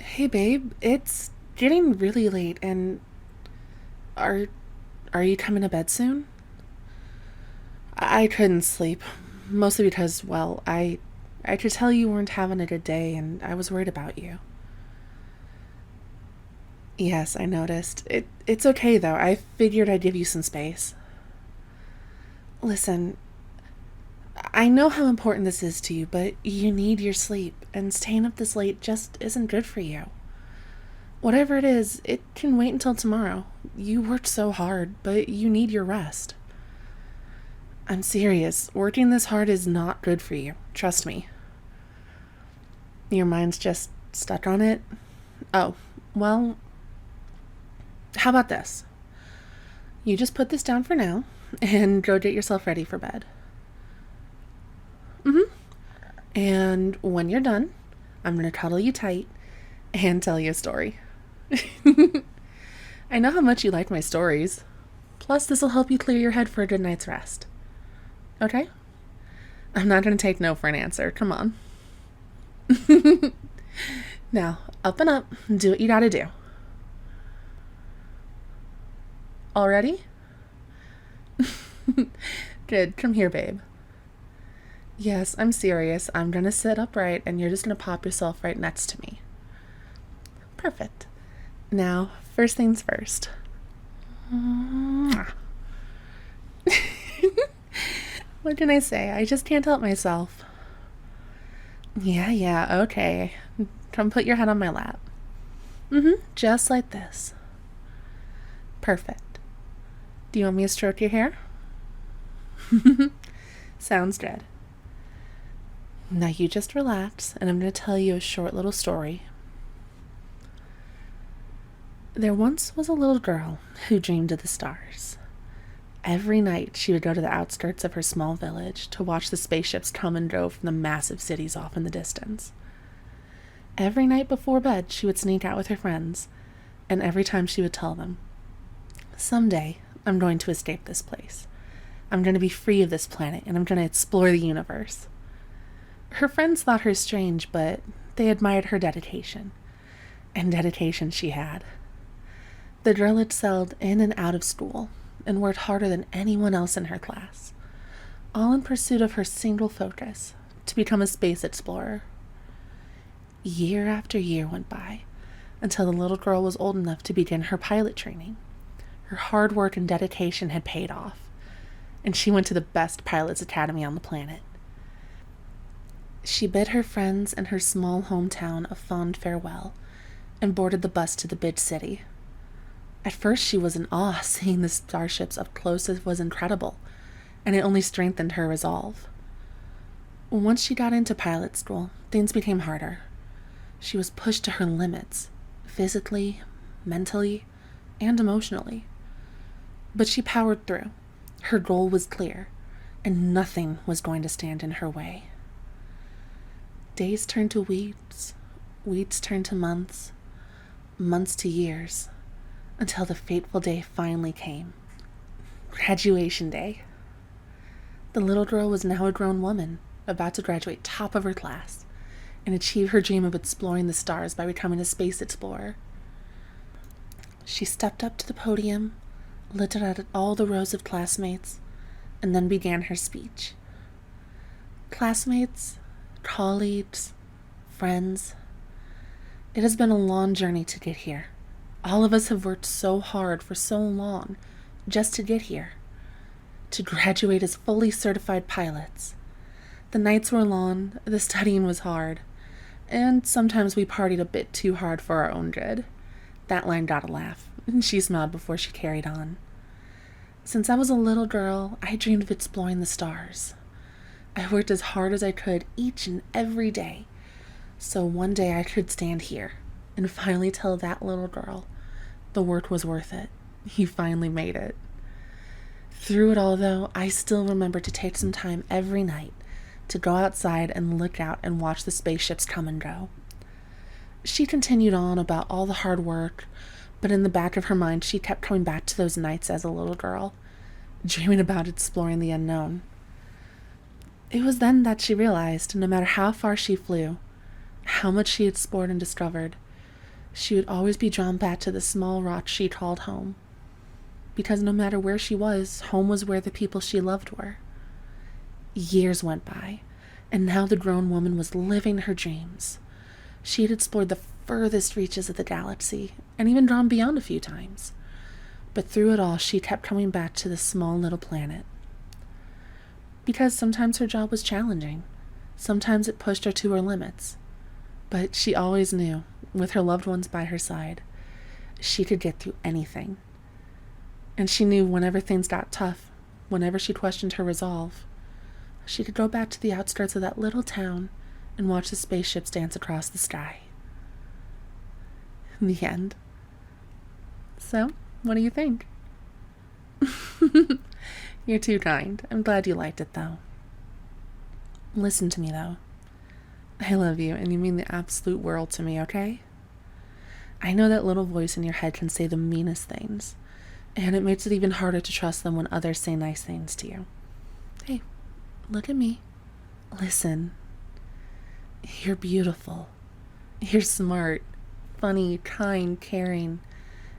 Hey babe, it's getting really late and are are you coming to bed soon? I couldn't sleep, mostly because, well, I could tell you weren't having a good day and I was worried about you. Yes, I noticed. It's okay though. I figured I'd give you some space. Listen, I know how important this is to you, but you need your sleep, and staying up this late just isn't good for you. Whatever it is, it can wait until tomorrow. You worked so hard, but you need your rest. I'm serious. Working this hard is not good for you. Trust me. Your mind's just stuck on it? Oh, well, how about this? You just put this down for now and go get yourself ready for bed. And when you're done, I'm going to cuddle you tight and tell you a story. I know how much you like my stories. Plus, this will help you clear your head for a good night's rest. Okay? I'm not going to take no for an answer. Come on. Now, up and up. Do what you gotta do. Already? Good. Come here, babe. Yes, I'm serious. I'm gonna sit upright and you're just gonna pop yourself right next to me. Perfect. Now, first things first. What can I say? I just can't help myself. Yeah, okay. Come put your head on my lap. Just like this. Perfect. Do you want me to stroke your hair? Sounds good. Now you just relax, and I'm going to tell you a short little story. There once was a little girl who dreamed of the stars. Every night she would go to the outskirts of her small village to watch the spaceships come and go from the massive cities off in the distance. Every night before bed she would sneak out with her friends, and every time she would tell them, "Someday I'm going to escape this place. I'm going to be free of this planet and I'm going to explore the universe." Her friends thought her strange, but they admired her dedication. And dedication she had. The girl excelled in and out of school and worked harder than anyone else in her class, all in pursuit of her single focus, to become a space explorer. Year after year went by until the little girl was old enough to begin her pilot training. Her hard work and dedication had paid off, and she went to the best pilot's academy on the planet. She bid her friends and her small hometown a fond farewell and boarded the bus to the big city. At first she was in awe. Seeing the starships up close was incredible, and it only strengthened her resolve. Once she got into pilot school, things became harder. She was pushed to her limits, physically, mentally, and emotionally. But she powered through. Her goal was clear, and nothing was going to stand in her way. Days turned to weeks, weeks turned to months, months to years, until the fateful day finally came. Graduation day. The little girl was now a grown woman, about to graduate top of her class and achieve her dream of exploring the stars by becoming a space explorer. She stepped up to the podium, looked at all the rows of classmates, and then began her speech. Classmates, colleagues, friends, it has been a long journey to get here. All of us have worked so hard for so long just to get here, to graduate as fully certified pilots. The nights were long, the studying was hard, and sometimes we partied a bit too hard for our own good. That line got a laugh, and she smiled before she carried on. Since I was a little girl, I dreamed of exploring the stars. I worked as hard as I could each and every day, so one day I could stand here and finally tell that little girl the work was worth it. You finally made it. Through it all, though, I still remember to take some time every night to go outside and look out and watch the spaceships come and go. She continued on about all the hard work, but in the back of her mind she kept coming back to those nights as a little girl, dreaming about exploring the unknown. It was then that she realized no matter how far she flew, how much she explored and discovered, She would always be drawn back to the small rock she called home. Because no matter where she was, home was where the people she loved were. Years went by, and now the grown woman was living her dreams. She had explored the furthest reaches of the galaxy, and even gone beyond a few times. But through it all, she kept coming back to this small little planet. Because sometimes her job was challenging. Sometimes it pushed her to her limits. But she always knew, with her loved ones by her side, she could get through anything. And she knew whenever things got tough, whenever she questioned her resolve, she could go back to the outskirts of that little town and watch the spaceships dance across the sky. The end. So, what do you think? You're too kind. I'm glad you liked it, though. Listen to me, though. I love you, and you mean the absolute world to me, okay? I know that little voice in your head can say the meanest things, and it makes it even harder to trust them when others say nice things to you. Hey, look at me. Listen. You're beautiful. You're smart, funny, kind, caring,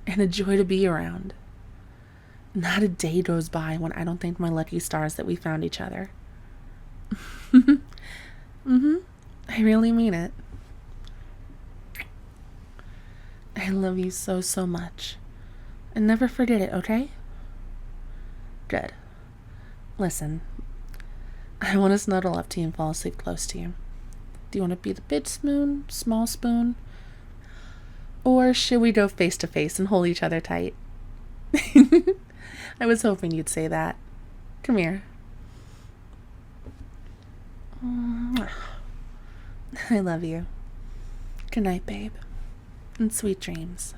and a joy to be around. Not a day goes by when I don't thank my lucky stars that we found each other. I really mean it. I love you so, so much. And never forget it, okay? Good. Listen, I want to snuggle up to you and fall asleep close to you. Do you want to be the big spoon, small spoon? Or should we go face to face and hold each other tight? I was hoping you'd say that. Come here. I love you. Good night, babe. And sweet dreams.